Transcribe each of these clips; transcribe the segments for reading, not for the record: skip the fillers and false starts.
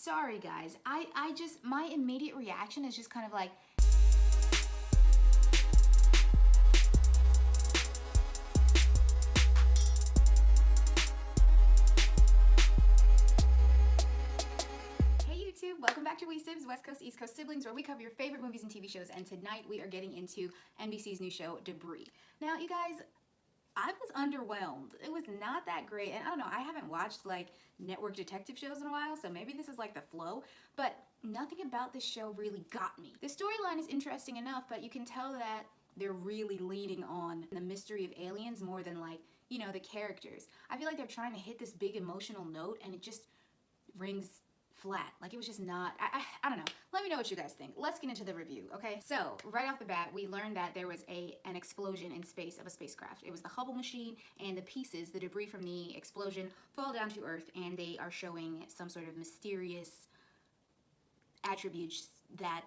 Sorry guys, I just, my immediate reaction is just kind of like, welcome back to SIBZ, West Coast, East Coast siblings, where we cover your favorite movies and TV shows, and tonight we are getting into NBC's new show, Debris. Now, you guys, I was underwhelmed. It was not that great, and I don't know, I haven't watched, like, network detective shows in a while, so maybe this is, like, the flow, but nothing about this show really got me. The storyline is interesting enough, but you can tell that they're really leaning on the mystery of aliens more than, like, you know, the characters. I feel like they're trying to hit this big emotional note, and it just rings flat. Like, it was just not, I don't know. Let me know what you guys think. Let's get into the review, okay? So, right off the bat, we learned that there was an explosion in space of a spacecraft. It was the Hubble machine, and the pieces, the debris from the explosion, fall down to Earth, and they are showing some sort of mysterious attributes that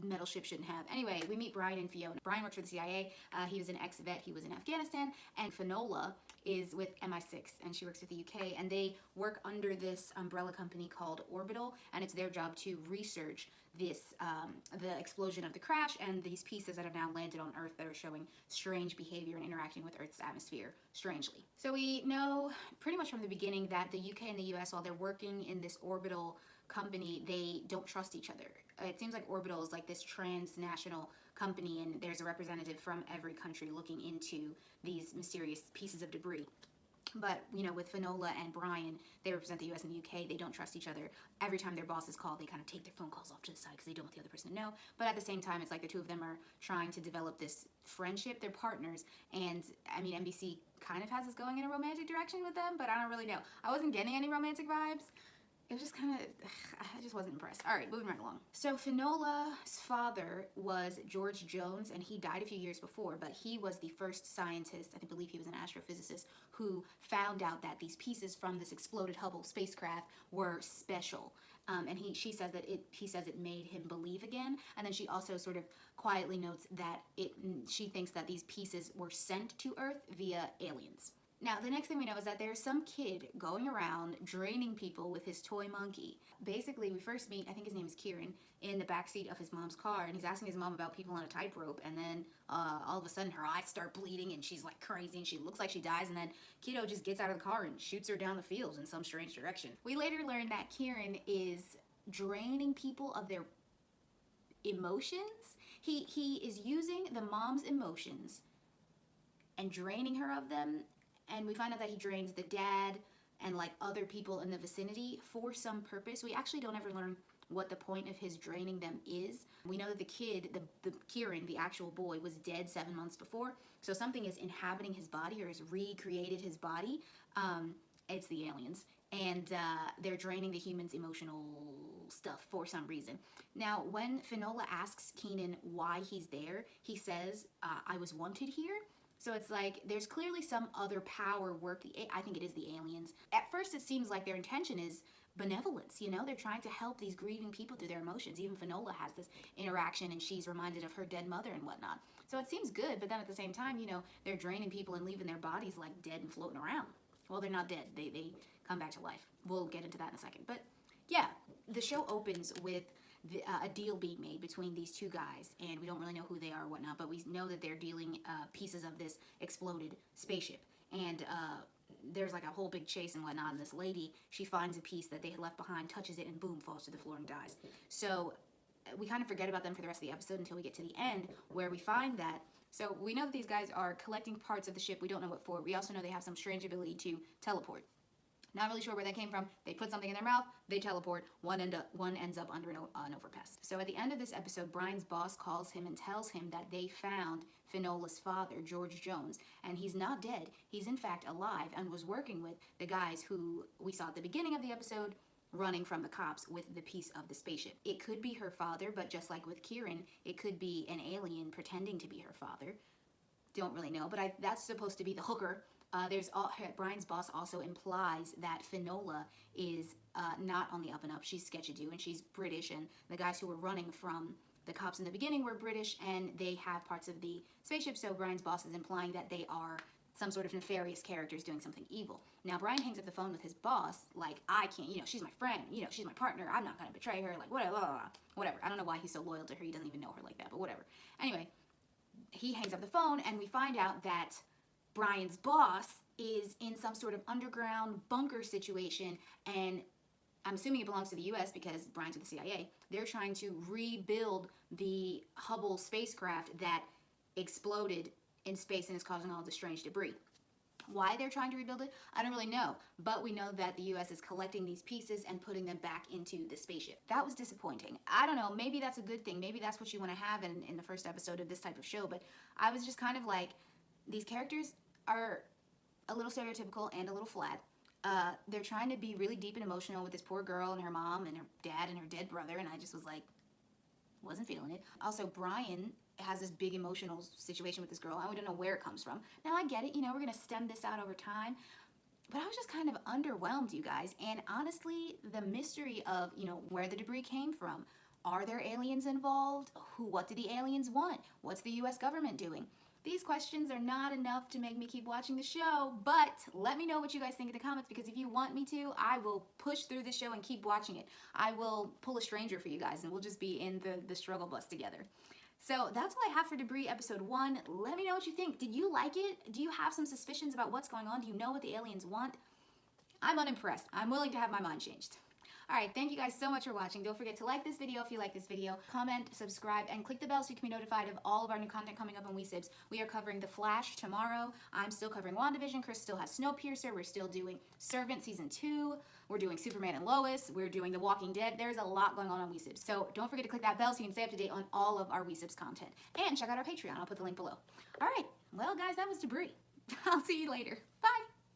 metal ship shouldn't have. Anyway, we meet Brian and Fiona. Brian works for the CIA. He was an ex-vet. He was in Afghanistan. And Finola is with MI6, and she works with the UK. And they work under this umbrella company called Orbital, and it's their job to research this, the explosion of the crash and these pieces that have now landed on Earth that are showing strange behavior and interacting with Earth's atmosphere strangely. So we know pretty much from the beginning that the UK and the US, while they're working in this Orbital company, they don't trust each other. It seems like Orbital is like this transnational company, and there's a representative from every country looking into these mysterious pieces of debris. But, you know, with Finola and Brian, they represent the US and the UK. They don't trust each other. Every time their bosses call, they kind of take their phone calls off to the side because they don't want the other person to know. But at the same time, it's like the two of them are trying to develop this friendship. They're partners. And, I mean, NBC kind of has us going in a romantic direction with them, but I don't really know. I wasn't getting any romantic vibes. It was just kind of, I just wasn't impressed. All right, moving right along. So Finola's father was George Jones, and he died a few years before, but he was the first scientist, I believe he was an astrophysicist, who found out that these pieces from this exploded Hubble spacecraft were special. And she says that he says it made him believe again. And then she also sort of quietly notes that she thinks that these pieces were sent to Earth via aliens. Now, the next thing we know is that there's some kid going around draining people with his toy monkey. Basically, we first meet, I think his name is Kieran, in the backseat of his mom's car, and he's asking his mom about people on a tightrope, and then all of a sudden her eyes start bleeding, and she's like crazy, and she looks like she dies, and then Kiddo just gets out of the car and shoots her down the fields in some strange direction. We later learn that Kieran is draining people of their emotions. He is using the mom's emotions and draining her of them. And we find out that he drains the dad and like other people in the vicinity for some purpose. We actually don't ever learn what the point of his draining them is. We know that the kid, the Kieran, the actual boy, was dead 7 months before. So something is inhabiting his body or has recreated his body. It's the aliens. And they're draining the human's emotional stuff for some reason. Now, when Finola asks Keenan why he's there, he says, I was wanted here. So it's like, there's clearly some other power work. I think it is the aliens. At first, it seems like their intention is benevolence, you know? They're trying to help these grieving people through their emotions. Even Finola has this interaction, and she's reminded of her dead mother and whatnot. So it seems good, but then at the same time, you know, they're draining people and leaving their bodies like dead and floating around. Well, they're not dead. They come back to life. We'll get into that in a second. But yeah, the show opens with a deal being made between these two guys, and we don't really know who they are or whatnot, but we know that they're dealing pieces of this exploded spaceship. And there's like a whole big chase and whatnot, and this lady, she finds a piece that they had left behind, touches it, and boom, falls to the floor and dies. So we kind of forget about them for the rest of the episode until we get to the end, where we find that, so we know that these guys are collecting parts of the ship. We don't know what for. We also know they have some strange ability to teleport. Not really sure where that came from. They put something in their mouth, they teleport, one ends up under an overpass. So at the end of this episode, Brian's boss calls him and tells him that they found Finola's father, George Jones, and he's not dead. He's in fact alive and was working with the guys who we saw at the beginning of the episode running from the cops with the piece of the spaceship. It could be her father, but just like with Kieran, it could be an alien pretending to be her father. Don't really know, but that's supposed to be the hooker. Brian's boss also implies that Finola is not on the up and up. She's sketchy-do, and she's British, and the guys who were running from the cops in the beginning were British, and they have parts of the spaceship, so Brian's boss is implying that they are some sort of nefarious character is doing something evil. Now, Brian hangs up the phone with his boss, like, I can't, she's my friend, she's my partner, I'm not going to betray her, like, whatever. I don't know why he's so loyal to her, he doesn't even know her like that, but whatever. Anyway, he hangs up the phone, and we find out that Brian's boss is in some sort of underground bunker situation, and I'm assuming it belongs to the U.S. because Brian's with the CIA. They're trying to rebuild the Hubble spacecraft that exploded in space and is causing all this strange debris. Why they're trying to rebuild it, I don't really know, but we know that the U.S. is collecting these pieces and putting them back into the spaceship. That was disappointing. I don't know, maybe that's a good thing. Maybe that's what you want to have in the first episode of this type of show, but I was just kind of like, these characters are a little stereotypical and a little flat. They're trying to be really deep and emotional with this poor girl and her mom and her dad and her dead brother, and I just was like, wasn't feeling it. Also, Brian has this big emotional situation with this girl, and we don't know where it comes from. Now, I get it, we're going to stem this out over time, but I was just kind of underwhelmed, you guys, and honestly, the mystery of, where the debris came from. Are there aliens involved? What do the aliens want? What's the U.S. government doing? These questions are not enough to make me keep watching the show, but let me know what you guys think in the comments, because if you want me to, I will push through the show and keep watching it. I will pull a stranger for you guys, and we'll just be in the struggle bus together. So that's all I have for Debris episode 1. Let me know what you think. Did you like it? Do you have some suspicions about what's going on? Do you know what the aliens want? I'm unimpressed. I'm willing to have my mind changed. All right, thank you guys so much for watching. Don't forget to like this video if you like this video, comment, subscribe, and click the bell so you can be notified of all of our new content coming up on SIBZ. We are covering The Flash tomorrow. I'm still covering WandaVision. Chris still has Snowpiercer. We're still doing Servant Season 2. We're doing Superman and Lois. We're doing The Walking Dead. There's a lot going on SIBZ. So don't forget to click that bell so you can stay up to date on all of our SIBZ content. And check out our Patreon. I'll put the link below. All right, well, guys, that was Debris. I'll see you later. Bye.